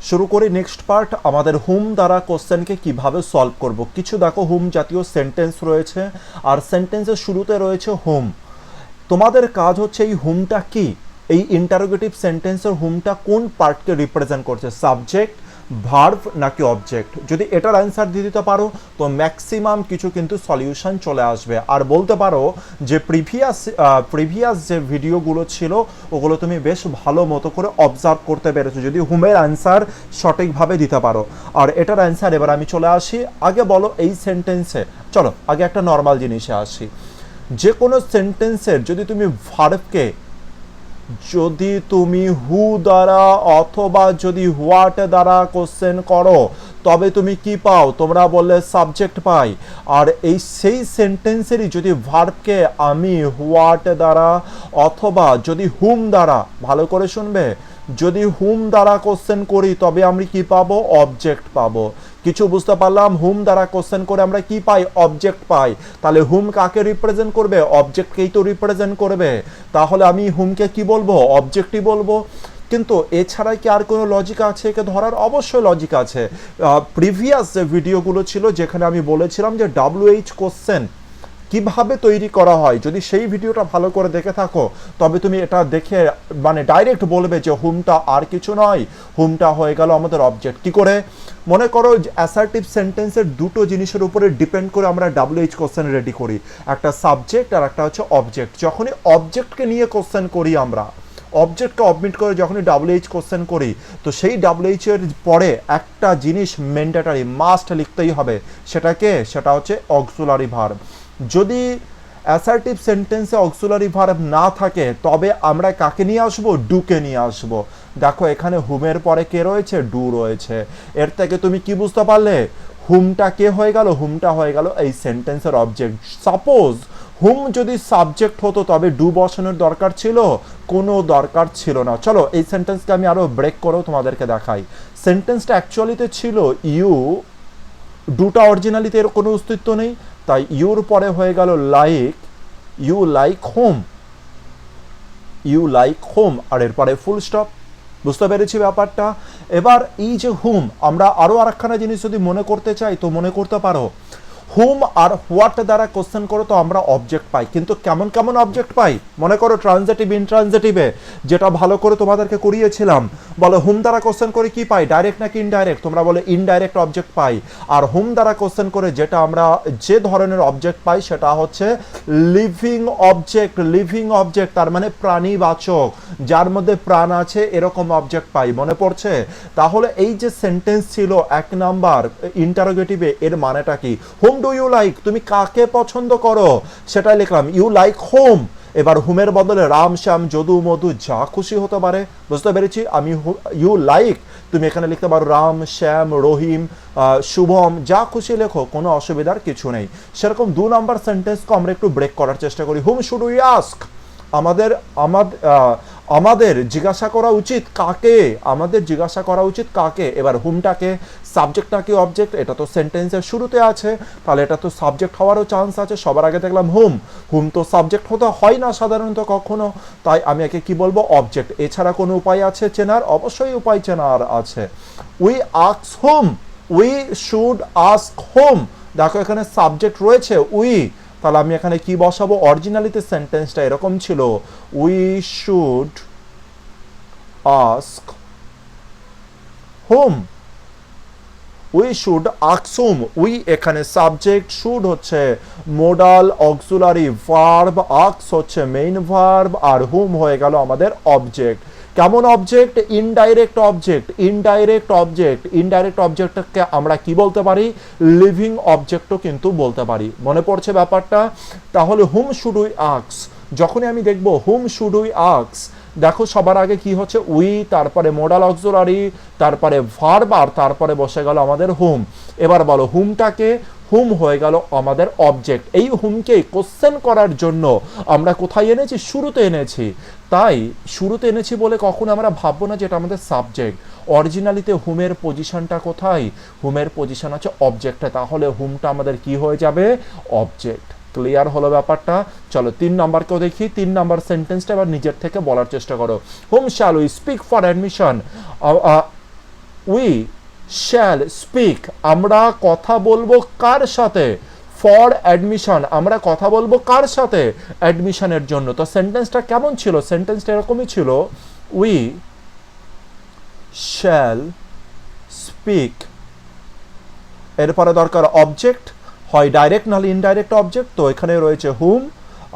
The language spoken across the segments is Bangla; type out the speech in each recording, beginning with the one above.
শুরু করি নেক্সট পার্ট আমাদের হুম দ্বারা কোশ্চেনকে কিভাবে সলভ করব। কিছু দেখো হুম জাতীয় সেন্টেন্স রয়েছে আর সেন্টেন্সের শুরুতে রয়েছে হুম। তোমাদের কাজ হচ্ছে এই হুমটা কি, এই ইন্টারোগেটিভ সেন্টেন্সের হুমটা কোন পার্টকে রিপ্রেজেন্ট করছে, সাবজেক্ট, ভার্ব নাকি অবজেক্ট। যদি এটার অ্যান্সার দিয়ে দিতে পারো তো ম্যাক্সিমাম কিছু কিন্তু সলিউশন চলে আসবে। আর বলতে পারো যে প্রিভিয়াস যে ভিডিওগুলো ছিল ওগুলো তুমি বেশ ভালো মতো করে অবজার্ভ করতে পেরেছো যদি হুমের অ্যান্সার সঠিকভাবে দিতে পারো। আর এটার অ্যান্সার এবার আমি চলে আসি। আগে বলো এই সেন্টেন্সে, চলো আগে একটা নর্মাল জিনিসে আসি। যে কোনো সেন্টেন্সের যদি তুমি ভার্বকে যদি তুমি হু দ্বারা অথবা যদি হোয়াট দ্বারা কোশ্চেন করো তবে তুমি কি পাও, তোমরা বললে সাবজেক্ট পাই। আর এই সেই সেন্টেন্সেরই যদি ভার্বকে আমি হোয়াট দ্বারা অথবা যদি হুম দ্বারা, ভালো করে শুনবে, যদি হুম দ্বারা কোশ্চেন করি তবে আমরা কি পাবো, অবজেক্ট পাবো। কিছু বুঝতে পারলাম? হুম দ্বারা কোশ্চেন করে আমরা কি পাই, অবজেক্ট পাই। তাহলে হুম কাকে রিপ্রেজেন্ট করবে, অবজেক্টকেই তো রিপ্রেজেন্ট করবে। তাহলে আমি হুমকে কি বলবো, অবজেক্টই বলবো। কিন্তু এছাড়া কি আর কোনো লজিক আছে একে ধরার? অবশ্যই লজিক আছে। প্রিভিয়াস যে ভিডিওগুলো ছিল যেখানে আমি বলেছিলাম যে WH কোশ্চেন কিভাবে তৈরি করা হয়, যদি সেই ভিডিওটা ভালো করে দেখে থাকো তবে তুমি এটা দেখে মানে ডাইরেক্ট বলবে যে হুমটা আর কিছু নয়, হুমটা হয়ে গেল আমাদের অবজেক্ট। কি করে? মনে করো অ্যাসার্টিভ সেন্টেন্সের দুটো জিনিসের উপরে ডিপেন্ড করে আমরা WH কোশ্চেন রেডি করি, একটা সাবজেক্ট আর একটা হচ্ছে অবজেক্ট। যখনই অবজেক্টকে নিয়ে কোশ্চেন করি আমরা, অবজেক্টকে অবমিট করে যখনই WH কোশ্চেন করি তো সেই WH এর পরে একটা জিনিস ম্যান্ডেটরি মাস্ট লিখতেই হবে, সেটা হচ্ছে অক্সিলারি ভার্ব। যদি অ্যাসার্টিভ সেন্টেন্সে অক্সিলারি ভার্ব না থাকে তবে আমরা কাকে নিয়ে আসবো, ডুকে নিয়ে আসবো। দেখো এখানে হুমের পরে কে রয়েছে, ডু রয়েছে। এর থেকে তুমি কি বুঝতে পারলে, হুমটা কে হয়ে গেল, হুমটা হয়ে গেল এই সেন্টেন্সের অবজেক্ট। সাপোজ হুম যদি সাবজেক্ট হতো তবে ডু বসানোর দরকার ছিল, কোনো দরকার ছিল না। চলো এই সেন্টেন্সকে আমি আরো ব্রেক করেও তোমাদেরকে দেখাই। সেন্টেন্সটা অ্যাকচুয়ালিতে ছিল ইউ, ডুটা অরিজিনালিতে এর কোনো অস্তিত্ব নেই, তাই ইউর পরে হয়ে গেল like, you like home, you like home, আর এরপরে ফুল স্টপ। বুঝতে পেরেছি ব্যাপারটা? এবার এই যে হুম, আমরা আরও আরেকখানা জিনিস যদি মনে করতে চাই তো মনে করতে পারো, হুম আর হোয়াট দ্বারা কোশ্চেন করো তো আমরা অবজেক্ট পাই, কিন্তু কেমন কেমন অবজেক্ট পাই মনে করো ট্রানজিটিভ ইনট্রানজিটিভে, যেটা ভালো করে তোমাদেরকে করিয়েছিলাম। বলো হুম দ্বারা কোশ্চেন করে কি পাই, ডাইরেক্ট নাকি ইনডাইরেক্ট? তোমরা বলে ইনডাইরেক্ট অবজেক্ট পাই। আর হুম দ্বারা কোশ্চেন করে যেটা আমরা যে ধরনের অবজেক্ট পাই সেটা হচ্ছে লিভিং অবজেক্ট। লিভিং অবজেক্ট তার মানে প্রাণীবাচক, যার মধ্যে প্রাণ আছে এরকম অবজেক্ট পাই। মনে পড়ছে? তাহলে এই যে সেন্টেন্স ছিল এক নাম্বার ইন্টারোগেটিভে, এর মানেটা কি, হোম ডু ইউ লাইক, তুমি কাকে পছন্দ করো সেটাই লিখলাম, ইউ লাইক হোম। এবার হুমের বদলে রাম শ্যাম যদু মধু যা খুশি হতে পারে। বুঝতে পেরেছি? আমি ইউ লাইক, তুমি এখানে লিখতে পারো রাম শ্যাম রহিম শুভম, যা খুশি লেখো, কোনো অসুবিধার কিছু নেই। সেরকম 2 নাম্বার সেন্টেন্সকে আমরা একটু ব্রেক করার চেষ্টা করি। হুম শুড উই আস্ক, আমাদের আমাদের জিজ্ঞাসা করা উচিত কাকে, আমাদের জিজ্ঞাসা করা উচিত কাকে। এবার হুমটাকে, সাবজেক্ট নাকি অবজেক্ট, এটা তো সেন্টেন্সের শুরুতে আছে, তাহলে এটা তো সাবজেক্ট হওয়ারও চান্স আছে। সবার আগে দেখলাম হুম, হুম তো সাবজেক্ট হতে হয় না সাধারণত কখনো, তাই আমি একে কি বলবো, অবজেক্ট। এছাড়া কোনো উপায় আছে চেনার? অবশ্যই উপায় চেনার আছে। We ask whom, we should ask whom. দেখো এখানে সাবজেক্ট রয়েছে উই, তাহলে আমি এখানে কি বসাবো, অরিজিনালিতে সেন্টেন্সটা এরকম ছিল, we should ask whom, we should ask whom. We এখানে সাবজেক্ট, শুড হচ্ছে মোডাল অক্সিলারি ভার্ব, আস্ক হচ্ছে মেইন ভার্ব, আর হুম হয়ে গেল আমাদের অবজেক্ট। কেমন object, indirect object. Indirect object, indirect অবজেক্টকে আমরা কি বলতে পারি, লিভিং অবজেক্টও কিন্তু বলতে পারি। মনে পড়ছে ব্যাপারটা? তাহলে হুম শুড উই আস্ক, যখনই আমি দেখবো হুম শুড উই আস্ক, দেখো সবার আগে কি হচ্ছে, উই, তারপরে মোডাল অক্সিলারি, তারপরে ভার্ব, আর তারপরে বসে গেল আমাদের হুম। এবার বলো হুমটাকে, হুম হয়ে গেল আমাদের অবজেক্ট। এই হুমকে কোশ্চেন করার জন্য আমরা কোথায় এনেছি, শুরুতে এনেছি। তাই শুরুতে এনেছি বলে কখনো আমরা ভাববো না যেটা আমাদের সাবজেক্ট। অরিজিনালিতে হুমের পজিশনটা কোথায়, হুমের পজিশন আছে অবজেক্টে, তাহলে হুমটা আমাদের কি হয়ে যাবে, অবজেক্ট। ক্লিয়ার হলো ব্যাপারটা? চলো 3 নাম্বারকেও দেখি। 3 নাম্বার সেন্টেন্সটা এবার নিজের থেকে বলার চেষ্টা করো। Whom shall we speak for admission, we shall speak, আমরা কথা বলবো কার সাথে, ফর অ্যাডমিশন, আমরা কথা বলবো কার সাথে, অ্যাডমিশনের জন্য। তো সেন্টেন্সটা কেমন ছিল, সেন্টেন্সটা এরকমই ছিল, উই শ্যাল স্পিক, এরপরে দরকার অবজেক্ট, হয় ডাইরেক্ট নাহলে ইনডাইরেক্ট অবজেক্ট। তো এখানে রয়েছে হুম,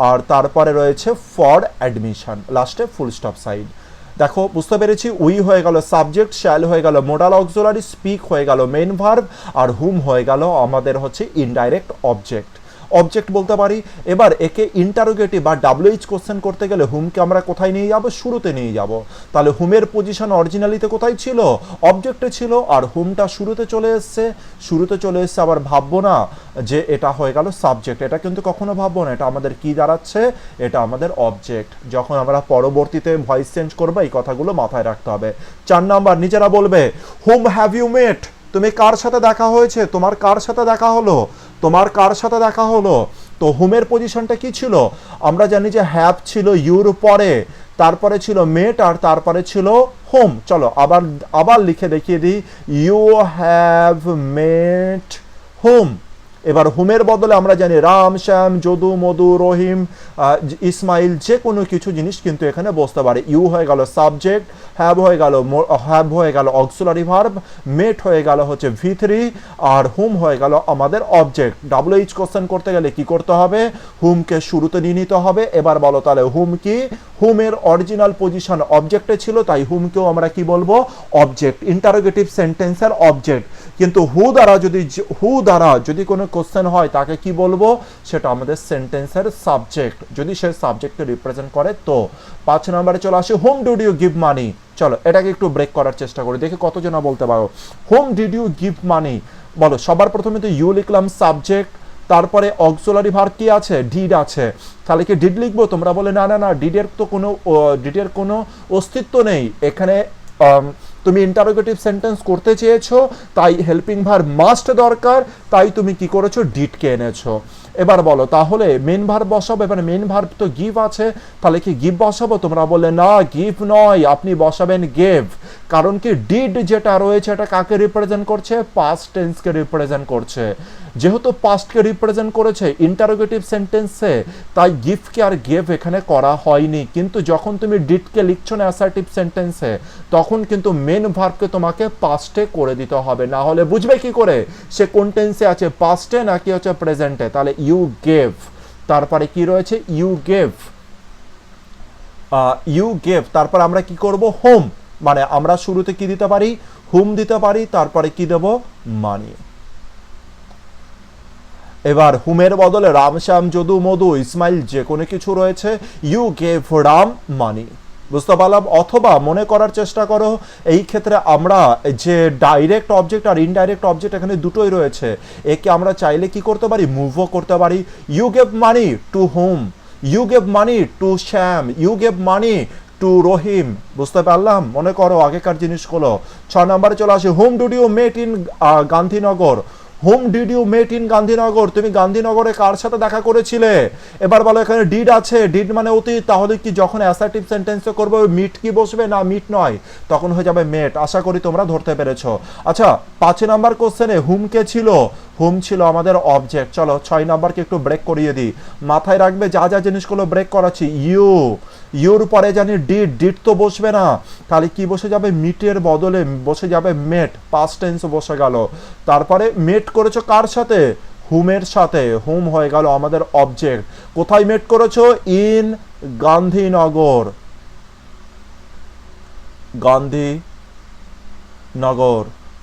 আর তারপরে রয়েছে ফর অ্যাডমিশন, লাস্টে ফুল স্টপ সাইড। দেখো বুঝতে পেরেছি, উই হয়ে গেল সাবজেক্ট, শ্যাল হয়ে গেল মোডাল অক্সিলারি, স্পিক হয়ে গেল মেইন ভার্ব, আর হুম হয়ে গেল আমাদের হচ্ছে ইনডাইরেক্ট অবজেক্ট। অবজেক্ট বলতে পারি। এবার একে ইন্টারোগেটিভ বা ডাব্লিউএইচ কোশ্চেন করতে গেলে হুমকে আমরা কোথায় নিয়ে যাব, শুরুতে নিয়ে যাব। তাহলে হুমের পজিশন অরিজিনালিতে কোথায় ছিল, অবজেক্টে ছিল, আর হুমটা শুরুতে চলে এসছে। শুরুতে চলে এসছে, আবার ভাববো না যে এটা হয়ে গেল সাবজেক্ট, এটা কিন্তু কখনো ভাববো না, এটা আমাদের কি দাঁড়াচ্ছে, এটা আমাদের অবজেক্ট। যখন আমরা পরবর্তীতে ভয়েস চেঞ্জ করবো এই কথাগুলো মাথায় রাখতে হবে। 4 নাম্বার, নিজেরা বলবে, হুম হ্যাভ ইউ মেট, তুমি কার সাথে দেখা হয়েছে, তোমার কার সাথে দেখা হলো, তোমার কার সাথে দেখা হলো। তো হুমের পজিশনটা কি ছিল, আমরা জানি যে হ্যাভ ছিল ইউর পরে, তারপরে ছিল মেট, আর তারপরে ছিল হোম। চলো আবার আবার লিখে দেখিয়ে দিই, ইউ হ্যাভ মেট হোম। এবার হুমের বদলে আমরা জানি রাম, শ্যাম, যদু, মধু, রহিম, ইসমাইল, যে কোনো কিছু জিনিস কিন্তু এখানে বসতে পারে। ইউ হয়ে গেল সাবজেক্ট, হ্যাভ হয়ে গেল অক্সিলারি ভার্ব, মেট হয়ে গেল হচ্ছে V3, আর হুম হয়ে গেল আমাদের অবজেক্ট। ডাব্লিউএইচ কোশ্চেন করতে গেলে কি করতে হবে, হুমকে শুরুতে নিয়ে নিতে হবে। এবার বলো তাহলে হুম কি, হুমের অরিজিনাল পজিশন অবজেক্টে ছিল, তাই হুমকেও আমরা কি বলবো, অবজেক্ট, ইন্টারোগেটিভ সেন্টেন্সের অবজেক্ট। কিন্তু হু দ্বারা যদি কোনো কোশ্চেন হয় তাকে কি বলবো, সেটা আমাদের সেন্টেন্সের সাবজেক্ট, যদি সে সাবজেক্টকে রিপ্রেজেন্ট করে। তো 5 নম্বরে চলে আসে, whom did you give money. চলো এটাকে একটু ব্রেক করার চেষ্টা করি, দেখি কতজন বলতে পারো। Whom did you give money, বলো। সবার প্রথমে তো ইউ লিখলাম সাবজেক্ট, তারপরে অক্সিলারি ভার্ব কি আছে, ডিড আছে। তাহলে কি ডিড লিখবো, তোমরা বলে না না না, ডিডের কোনো অস্তিত্ব নেই এখানে। তুমি ইন্টারোগেটিভ সেন্টেন্স করতে চেয়েছো, তাই হেল্পিং ভার্ব মাস্ট দরকার, তাই তুমি কি করেছো, ডিডকে এনেছো। এবার বলো তাহলে মেন ভার্ব বসাবো। এবার মেন ভার্ব তো গিভ আছে, তাহলে কি গিভ বসাবো, তোমরা বললে না গিভ নয়, আপনি বসাবেন গেভ। কারণ কি ডিড যেটা রয়েছে এটা কাকে রিপ্রেজেন্ট করছে, পাস্ট টেন্সকে রিপ্রেজেন্ট করছে। যেহেতু পাস্টকে রিপ্রেজেন্ট করেছে ইন্টারোগেটিভ সেন্টেন্সে, তাই গিভকে আর গেভ এখানে করা হয়নি। কিন্তু যখন তুমি ডিডকে লিখছো না অ্যাসার্টিভ সেন্টেন্সে, তখন কিন্তু মেন ভার্বকে তোমাকে পাস্টে করে দিতে হবে, না হলে বুঝবে কি করে সে কোন টেন্সে আছে, পাস্টে নাকি হচ্ছে প্রেজেন্টে। তাহলে ইউ গেভ, তারপরে কি রয়েছে, ইউ গেভ, তারপর আমরা কি করব, হোম, মানে আমরা শুরুতে কি দিতে পারি, হুম দিতে পারি, তারপরে কি দেব, মানি। এবার হুমের বদলে রাম, শ্যাম, যদু, মধু, ইসমাইল যে কোনো কিছু রয়েছে, ইউ গেভ রাম মানি। বুঝতে পারলাম। অথবা মনে করার চেষ্টা করো, এই ক্ষেত্রে আমরা যে ডাইরেক্ট অবজেক্ট আর ইনডাইরেক্ট অবজেক্ট এখানে দুটোই রয়েছে, একে আমরা চাইলে কি করতে পারি, মুভও করতে পারি। You gave money to home, you gave money to Shyam, you gave money to Rahim. বুঝতে পারলাম, মনে করো আগেকার জিনিসগুলো। 6 নম্বরে চলে আসে, whom did you met in Gandhinagar. Whom did you met in Gandhinagar, তুমি গান্ধীনগরে কার সাথে দেখা করেছিলে। এবার বলো এখানে ডিড আছে, ডিড মানে অতীত, তাহলে কি যখন অ্যাসার্টিভ সেন্টেন্সে করবে মিট কি বসবে, না মিট নয়, তখন হয়ে যাবে মেট। আশা করি তোমরা ধরতে পেরেছো। আচ্ছা 5 নাম্বার কোশ্চেনে হুম কে ছিল, হুম ছিল আমাদের অবজেক্ট। চলো 6 নাম্বারকে একটু ব্রেক করিয়ে দিই। মাথায় রাখবে যা যা জিনিসগুলো ব্রেক করাচ্ছি, ইউর পরে জানি ডিড তো বসবে না, তাহলে কি বসে যাবে, মিটের বদলে বসে যাবে মেট, পাস্ট টেন্স বসে গেল। তারপরে মেট করেছো কার সাথে, হুমের সাথে, হুম হয়ে গেল আমাদের অবজেক্ট। কোথায় মেট করেছো, ইন গান্ধীনগর, গান্ধীনগর।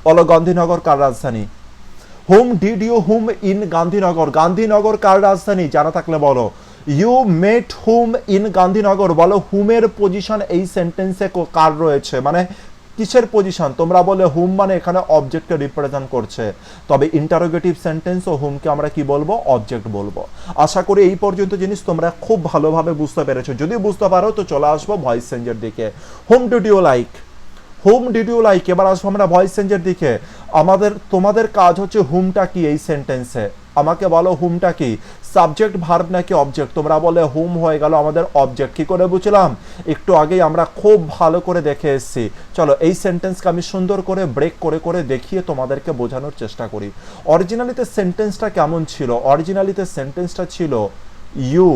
বলো গান্ধীনগর কার রাজধানী, whom did you whom in Gandhinagar, Gandhinagar কার রাজধানী, জানা থাকলে বলো। You met whom in Gandhinagar, বলো হুমের পজিশন এই সেন্টেন্সে কার রয়েছে, মানে কিসের পজিশন, তোমরা বলে হুম মানে এখানে অবজেক্টকে রিপ্রেজেন্ট করছে, তবে ইন্টারোগেটিভ সেন্টেন্স ও হুমকে আমরা কি বলবো, অবজেক্ট বলবো। আশা করি এই পর্যন্ত জিনিস তোমরা খুব ভালোভাবে বুঝতে পেরেছো। যদি বুঝতে পারো তো চলে আসবো ভয়েস চেঞ্জের দিকে। Whom did you like, whom did you like. এবার আসবো আমরা ভয়েস চেঞ্জের দিকে। তোমাদের কাজ হচ্ছে হুমটা কি এই সেন্টেন্সে, আমাকে বলো হুমটা কি, সাবজেক্ট ভার্ব নাকি অবজেক্ট? তোমরা বলে হুম হয়ে গেল আমাদের অবজেক্ট। কি করে বুঝলাম? একটু আগেই আমরা খুব ভালো করে দেখে এসেছি। চলো এই সেন্টেন্সকে আমি সুন্দর করে ব্রেক করে করে দেখিয়ে তোমাদেরকে বোঝানোর চেষ্টা করি। অরিজিনালিতে সেন্টেন্সটা কেমন ছিল? অরিজিনালিতে সেন্টেন্সটা ছিল ইউ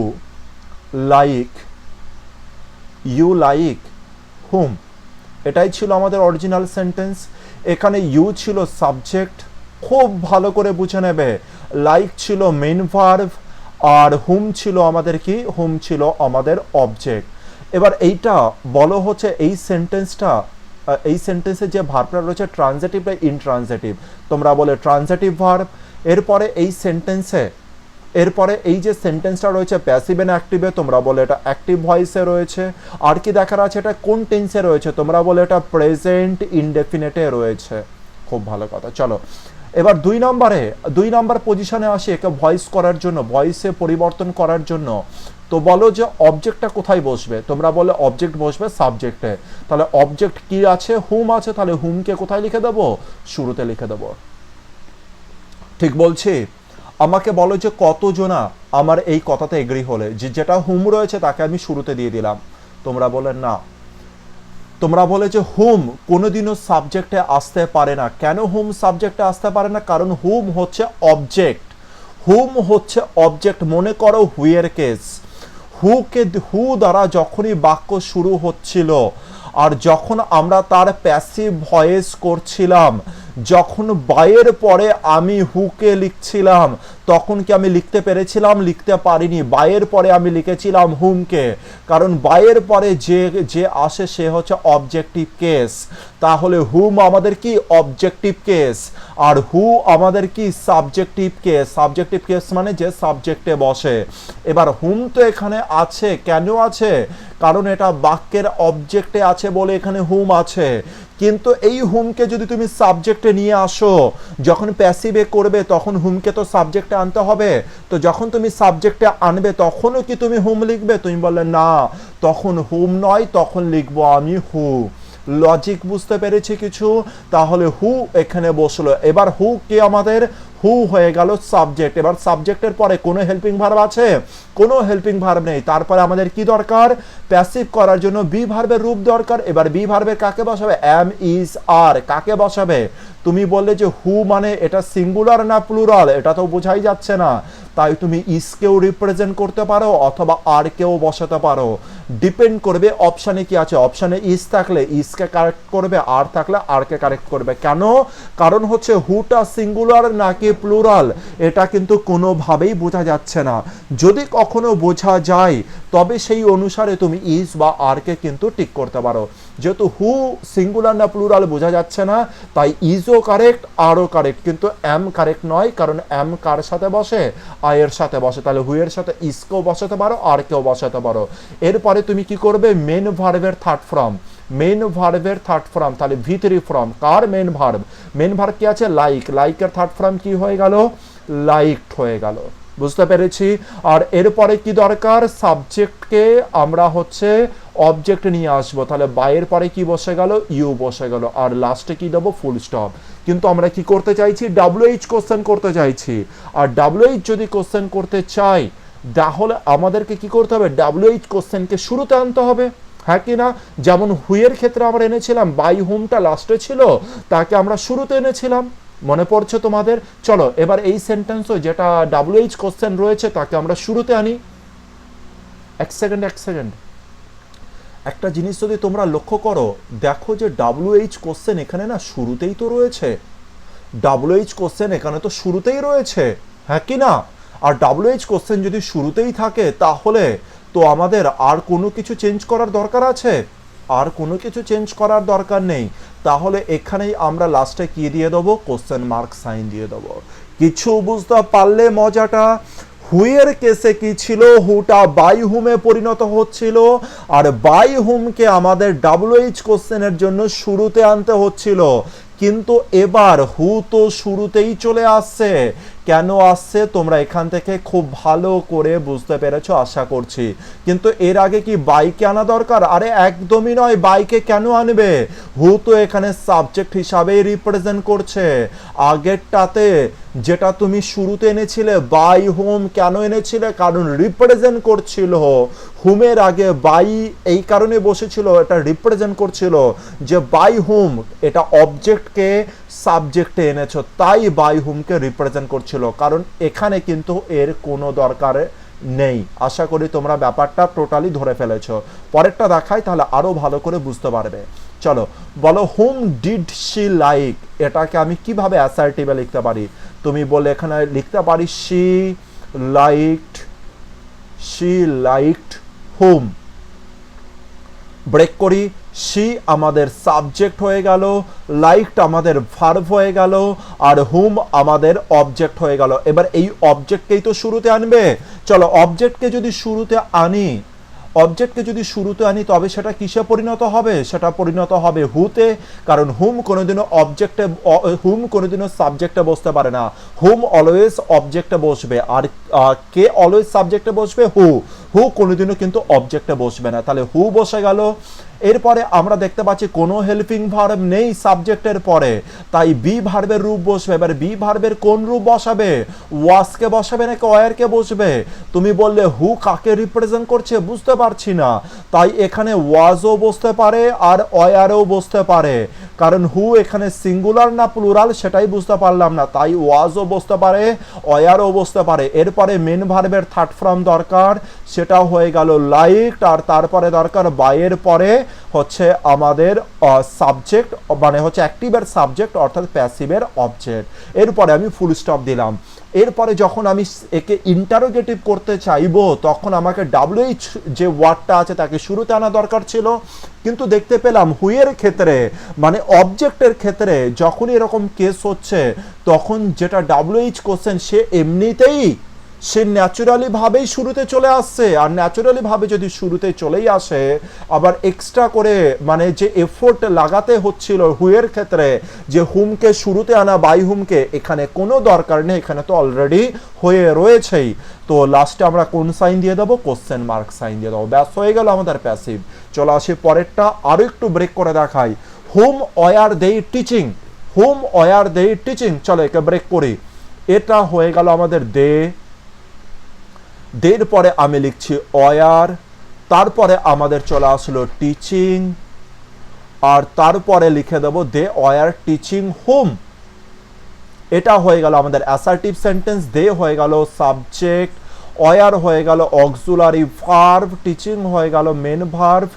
লাইক হুম, এটাই ছিল আমাদের অরিজিনাল সেন্টেন্স। এখানে ইউ ছিল সাবজেক্ট, খুব ভালো করে বুঝে নেবে। লাইক ছিল মেইন ভার্ব, আর হুম ছিল আমাদের কি? হুম ছিল আমাদের অবজেক্ট। এবার এইটা বলো হচ্ছে এই সেন্টেন্সে যে ভার্বটা রয়েছে ট্রানজিটিভ বা ইনট্রানজিটিভ? তোমরা বলে ট্রানজিটিভ ভার্ব। এরপরে এই যে সেন্টেন্সটা রয়েছে প্যাসিভ এন্ড অ্যাক্টিভে, তোমরা বলে এটা অ্যাক্টিভ ভয়েসে রয়েছে। আর কি দেখার আছে? এটা কোন টেন্সে রয়েছে? তোমরা বলে এটা প্রেজেন্ট ইনডেফিনিটে রয়েছে। খুব ভালো কথা। চলো এবার দুই নম্বর পজিশনে আসি একে ভয়েস করার জন্য, ভয়েসে পরিবর্তন করার জন্য। তো বলো যে অবজেক্টটা কোথায় বসবে? তোমরা বলে অবজেক্ট বসবে সাবজেক্টে। তাহলে অবজেক্ট কি আছে? হুম আছে। তাহলে হুমকে কোথায় লিখে দেবো? শুরুতে লিখে দেবো। ঠিক বলছি? আমাকে বলো যে কতজনা আমার এই কথাতে এগ্রি হলে যে যেটা হুম রয়েছে তাকে আমি শুরুতে দিয়ে দিলাম? তোমরা বলে না। তোমরা বলে যে হুম কোনোদিনও সাবজেক্টে আসতে পারে না। কেন হুম সাবজেক্টে আসতে পারে না? কারণ হুম হচ্ছে অবজেক্ট। মনে করো হুয়ের কেস, হু দ্বারা যখনই বাক্য শুরু হচ্ছিল, আর যখন আমরা তার প্যাসিভ ভয়েস করছিলাম, যখন বাইয়ের পরে আমি হুকে লিখছিলাম, তখন কি আমি লিখতে পেরেছিলাম? লিখতে পারিনি। বাইয়ের পরে আমি লিখেছিলাম হুমকে, কারণ বাইয়ের পরে যে আসে সে হচ্ছে অবজেক্টিভ কেস। তাহলে হুম আমাদের কি? Objective case. আর হু আমাদের কি? সাবজেক্টিভ কেস মানে যে সাবজেক্টে বসে। এবার হুম তো এখানে আছে, কেন আছে? কারণ এটা বাক্যের অবজেক্টে আছে বলে এখানে হুম আছে। কিন্তু এই হুমকে যদি তুমি সাবজেক্টে নিয়ে আসো, যখন প্যাসিভে করবে তখন হুমকে তো সাবজেক্টে আনতে হবে। তো যখন তুমি সাবজেক্টে আনবে তখনও কি তুমি হুম লিখবে? তুমি বললে না, তখন হুম নয়, তখন লিখবো আমি হু। লজিক বুঝতে পেরেছি কিছু? তাহলে হু এখানে বসলো। এবার হু কি আমাদের? হু হয়ে গেল সাবজেক্ট। এবার সাবজেক্টের পরে কোনো হেল্পিং ভার্ব আছে? কোনো হেল্পিং ভার্ব নেই। তারপরে আমাদের কি দরকার? প্যাসিভ করার জন্য বি ভার্বের রূপ দরকার। এবার বি ভার্বের কাকে বসাবে? এম ইজ আর। কাকে বসাবে? তুমি বললে যে হু মানে এটা সিঙ্গুলার না প্লুরাল, এটা তো বোঝাই যাচ্ছে না। তাই তুমি ইসকেও রিপ্রেজেন্ট করতে পারো অথবা আর কেও বসাতে পারো। ডিপেন্ড করবে অপশানে কি আছে। অপশানে ইস থাকলে ইসকে কারেক্ট করবে, আর থাকলে আর কে কারেক্ট করবে। কেন? কারণ হচ্ছে হুটা সিঙ্গুলার নাকি প্লুরাল এটা কিন্তু কোনোভাবেই বোঝা যাচ্ছে না। যদি কখনো বোঝা যায় তবে সেই অনুসারে তুমি ইস বা আর কে কিন্তু টিক করতে পারো। যেহেতু হু সিঙ্গুলার না প্লুরাল বোঝা যাচ্ছে না, তাই ইজও কারেক্ট আরও কারেক্ট, কিন্তু এম কারেক্ট নয়। কারণ এম কার সাথে বসে? আয়ের সাথে বসে। তাহলে হু এর সাথে ইসকেও বসাতে পারো, আর কেও বসাতে পারো। এরপরে তুমি কি করবে? মেন ভার্বের থার্ড ফর্ম। তাহলে V3 ফর্ম। কার? মেন ভার্ব কি আছে? লাইকের থার্ড ফর্ম কি হয়ে গেল? লাইকড হয়ে গেল। বুঝতে পেরেছি? আর এরপরে কি দরকার? সাবজেক্টকে আমরা হচ্ছে অবজেক্ট নিয়ে আসবো। তাহলে বাইয়ের পরে কি বসে গেল? ইউ বসে গেল। আর লাস্টে কি দেবো? Full stop. কিন্তু আমরা কি করতে চাইছি? WH কোশ্চেন করতে চাইছি। আর WH যদি কোশ্চেন করতে চাই তাহলে আমাদেরকে কি করতে হবে? WH কোশ্চেনকে শুরুতে আনতে হবে। হ্যাঁ কি না? যেমন হুইয়ের ক্ষেত্রে আমরা এনেছিলাম বাই হুমটা লাস্টে ছিল, তাকে আমরা শুরুতে এনেছিলাম। মনে পড়ছে তোমাদের? চলো এবার এই সেন্টেন্সও যেটা WH কোশ্চেন রয়েছে তাকে আমরা শুরুতে আনি। এক সেকেন্ড একটা জিনিস যদি তোমরা লক্ষ্য করো, দেখো যে WH কোশ্চেন এখানে না শুরুতেই তো রয়েছে। WH কোশ্চেন এখানে তো শুরুতেই রয়েছে, হ্যাঁ কি না? আর WH কোশ্চেন যদি শুরুতেই থাকে তাহলে তো আমাদের আর কোনো কিছু চেঞ্জ করার দরকার আছে? আর কোনো কিছু চেঞ্জ করার দরকার নেই। তাহলে এখানেই আমরা লাস্টে কি দিয়ে দেবো? কোশ্চেন মার্ক সাইন দিয়ে দেবো। কিছু বুঝতে পারলে মজাটা? হুয়ের কেসে কি ছিল? হুটা বাই হুমে পরিণত হচ্ছিল, আর বাই হুমকে আমাদের WH কোশ্চেনের জন্য শুরুতে আনতে হচ্ছিল। কিন্তু এবার হু তো শুরুতেই চলে আসছে, কেন আসছে তোমরা এখান থেকে খুব ভালো করে বুঝতে পেরেছো আশা করছি। কিন্তু এর আগে কি বাইকে আনা দরকার? আরে একদমই নয়, বাইকে কেন আনবে? হু তো এখানে সাবজেক্ট হিসাবেই রিপ্রেজেন্ট করছে। আগেরটাতে যেটা তুমি শুরুতে এনেছিলে বাই হোম, কেন এনেছিলে? কারণ রিপ্রেজেন্ট করছিল। হুমের আগে বাই এই কারণে বসেছিল, এটা রিপ্রেজেন্ট করছিল যে বাই হুম, এটা অবজেক্টকে সাবজেক্টে এনেছো, তাই বাই হুমকে রিপ্রেজেন্ট করছিল। কারণ এখানে কিন্তু এর কোনো দরকার নেই। আশা করি তোমরা ব্যাপারটা টোটালি ধরে ফেলেছো। পরেরটা দেখাই, তাহলে আরো ভালো করে বুঝতে পারবে। চলো বলো, হুম ডিড শি লাইক, এটাকে আমি কিভাবে অ্যাসার্টিভে লিখতে পারি? তুমি বলে এখানে লিখতে পারি শি লাইকড হুম। ব্রেক করি, শি আমাদের সাবজেক্ট হয়ে গেল, লাইকড আমাদের ভার্ব হয়ে গেল, আর হুম আমাদের অবজেক্ট হয়ে গেল। এবার এই অবজেক্টকেই তো শুরুতে আনবে। চলো অবজেক্টকে যদি শুরুতে আনি তবে সেটা কিসে পরিণত হবে? সেটা পরিণত হবে হুতে। কারণ হুম কোনোদিনও সাবজেক্টে বসতে পারে না। হুম অলওয়েজ অবজেক্টে বসবে। আর কে অলওয়েজ সাবজেক্টে বসবে? হু কোনোদিনও কিন্তু অবজেক্টে বসবে না। তাহলে হু বসে গেল। এরপরে আমরা দেখতে পাচ্ছি কোনো হেল্পিং ভার্ব নেই সাবজেক্টের পরে, তাই বি ভার্বের রূপ বসবে। এবার বি ভার্বের কোন রূপ বসাবে? ওয়াজকে বসাবে নাকি ওয়ারকে বসবে? তুমি বললে হু কাকে রিপ্রেজেন্ট করছে বুঝতে পারছি না, তাই এখানে ওয়াজও বসতে পারে আর ওয়ারও বসতে পারে। কারণ হু এখানে সিঙ্গুলার না প্লুরাল সেটাই বুঝতে পারলাম না, তাই ওয়াজও বসতে পারে ওয়ারও বসতে পারে। এরপরে মেন ভার্বের থার্ড ফর্ম দরকার, সেটা হয়ে গেল লাইকড। আর তারপরে দরকার বাইয়ের পরে হচ্ছে আমাদের সাবজেক্ট, মানে হচ্ছে অ্যাক্টিভের সাবজেক্ট অর্থাৎ প্যাসিভের অবজেক্ট। এরপরে আমি ফুল স্টপ দিলাম। এরপরে যখন আমি একে ইন্টারোগেটিভ করতে চাইবো তখন আমাকে ডাব্লিউএইচ যে ওয়ার্ডটা আছে তাকে শুরুতে আনা দরকার ছিল। কিন্তু দেখতে পেলাম হুয়ের ক্ষেত্রে, মানে অবজেক্টের ক্ষেত্রে যখনই এরকম কেস হচ্ছে তখন যেটা ডাব্লিউএইচ কোশ্চেন সে এমনিতেই সে ন্যাচুরালি ভাবেই শুরুতে চলে আসছে। আর ন্যাচুরালি ভাবে যদি শুরুতে চলেই আসে, আবার এক্সট্রা করে মানে যে এফোর্ট লাগাতে হচ্ছিল হুয়ের ক্ষেত্রে যে হুমকে শুরুতে আনা বাই হুমকে, এখানে কোনো দরকার নেই, এখানে তো অলরেডি হয়ে রয়েছেই। তো লাস্টে আমরা কোন সাইন দিয়ে দেবো? কোশ্চেন মার্ক সাইন দিয়ে দেবো। ব্যাস হয়ে গেল আমাদের প্যাসিভ। চলো আসি পরেরটা, আরো একটু ব্রেক করে দেখাই। হুম ওয়ার দে টিচিং, হুম ওয়ার দে টিচিং। চলো একে ব্রেক করি। এটা হয়ে গেল আমাদের দের পরে আমি লিখছি ওয়ার, তারপরে আমাদের চলে আসলো টিচিং, আর তারপরে লিখে দেব দে ওয়ার টিচিং হুম। এটা হয়ে গেল আমাদের অ্যাসার্টিভ সেন্টেন্স। দে হয়ে গেল সাবজেক্ট, ওয়ার হয়ে গেল অক্সিলারি ভার্ব, টিচিং হয়ে গেল মেন ভার্ব,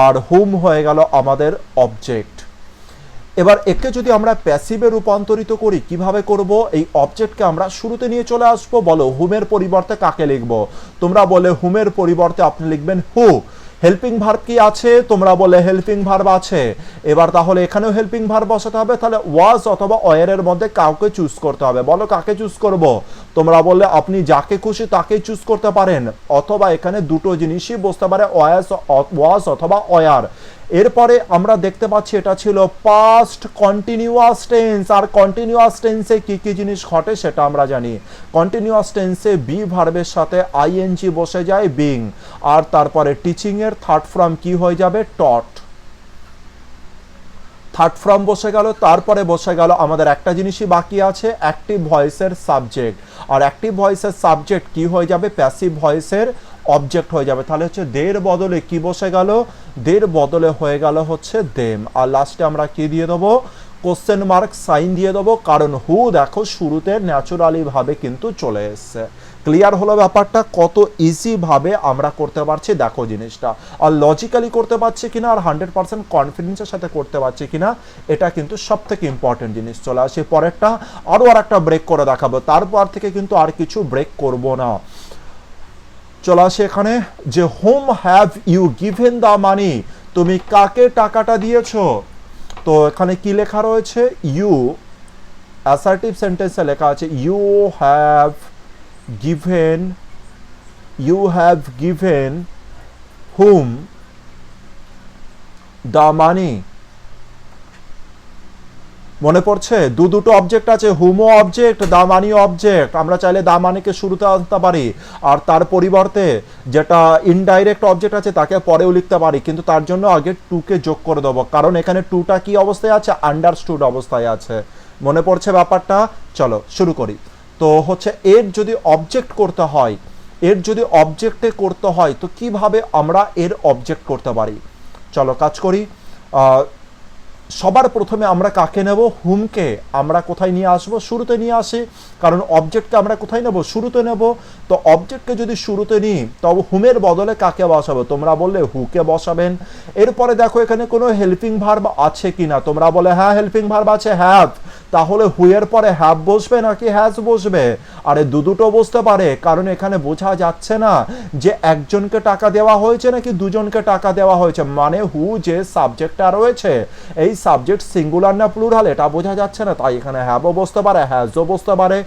আর হুম হয়ে গেল আমাদের অবজেক্ট। এবার একে যদি আমরা প্যাসিভে রূপান্তরিত করি, কিভাবে করব? এই অবজেক্টকে আমরা শুরুতে নিয়ে চলে আসবো। বলো হুমের পরিবর্তে কাকে লিখব? তোমরা বলে হুমের পরিবর্তে আপনি লিখবেন হু। হেল্পিং ভার্ব কি আছে? তোমরা বলে হেল্পিং ভার্ব আছে। এবার তাহলে এখানেও হেল্পিং ভার্ব বসাতে হবে। তাহলে ওয়াজ অথবা ওয়ারের মধ্যে কাউকে চুজ করতে হবে। বলো কাকে চুজ করব? তোমরা বললে আপনি যাকে খুশি তাকেই চুজ করতে পারেন, অথবা এখানে দুটো জিনিসই বসতে পারে, ওয়াজ অথবা ওয়ার। এরপরে আমরা দেখতে পাচ্ছি এটা ছিল পাস্ট কন্টিনিউয়াস টেন্স। আর কন্টিনিউয়াস টেন্সে কি কি জিনিস ঘটে সেটা আমরা জানি। কন্টিনিউয়াস টেন্সে বি ভার্বের সাথে আইএনজি বসে যায় বিং, আর তারপরে টিচিং এর থার্ড ফর্ম কি হয়ে যাবে? টট। থার্ড ফর্ম বসে গেল। তারপরে বসে গেল আমাদের একটা জিনিসই বাকি আছে, অ্যাক্টিভ ভয়েসের সাবজেক্ট। আর অ্যাক্টিভ ভয়েসের সাবজেক্ট কি হয়ে যাবে? প্যাসিভ ভয়েসের অবজেক্ট হয়ে যাবে। তাহলে হচ্ছে দের বদলে কি বসে গেল? দের বদলে হয়ে গেল হচ্ছে দেম। আর লাস্টে আমরা কি দিয়ে দেবো? কোশ্চেন মার্ক সাইন দিয়ে দেবো, কারণ হু দেখো শুরুতে ন্যাচুরালি ভাবে কিন্তু চলে এসছে। ক্লিয়ার হলো ব্যাপারটা? কত ইজি ভাবে আমরা করতে পারছি দেখো জিনিসটা। আর লজিক্যালি করতে পারছি কিনা, আর 100% কনফিডেন্সের সাথে করতে পারছি কিনা, এটা কিন্তু সব থেকে ইম্পর্টেন্ট জিনিস। চলে আসি পরেরটা, আরো আর একটা ব্রেক করে দেখাবো, তারপর থেকে কিন্তু আর কিছু ব্রেক করব না। চলে আসে এখানে যে whom have you given the money, তুমি কাকে টাকাটা দিয়েছো? তো এখানে কি লেখা রয়েছে? ইউ, অ্যাসার্টিভ সেন্টেন্সে লেখা আছে you have given whom the money। মনে পড়ছে দুটো অবজেক্ট আছে, হুমও অবজেক্ট, দা মানিও অবজেক্ট। আমরা চাইলে দা মানিকে শুরুতে আনতে পারি আর তার পরিবর্তে যেটা ইনডাইরেক্ট অবজেক্ট আছে তাকে পরেও লিখতে পারি, কিন্তু তার জন্য আগে টুকে যোগ করে দেবো, কারণ এখানে টুটা কি অবস্থায় আছে, আন্ডারস্টুড অবস্থায় আছে। মনে পড়ছে ব্যাপারটা? চলো শুরু করি। তো হচ্ছে এর যদি অবজেক্ট করতে হয়, এর যদি অবজেক্টে করতে হয় তো কিভাবে আমরা এর অবজেক্ট করতে পারি, চলো কাজ করি। সবার প্রথমে আমরা কাকে নেব, হুমকে আমরা কোথায় নিয়ে আসবো, শুরুতে নিয়ে আসি, কারণ অবজেক্টকে আমরা কোথায় নেব, শুরুতে নেব। তো অবজেক্টকে যদি শুরুতে নিই তবে হুমের বদলে কাকে বসাবো, তোমরা বললে হুকে বসাবেন। এরপরে দেখো এখানে কোনো হেল্পিং ভার্ব আছে কিনা, তোমরা বলে হ্যাঁ হেল্পিং ভার্ব আছে, হ্যাভ। তাহলে হুয়ের পরে হ্যাভ বসবে নাকি হ্যাজ বসবে? আরে দুটো বসতে পারে, কারণ এখানে বোঝা যাচ্ছে না যে একজনকে টাকা দেওয়া হয়েছে নাকি দুজনকে টাকা দেওয়া হয়েছে, মানে হু যে সাবজেক্টটা রয়েছে এই সাবজেক্ট সিঙ্গুলার না প্লুরাল এটা বোঝা যাচ্ছে না, তাই এখানে হ্যাভও বসতে পারে হ্যাজও বসতে পারে।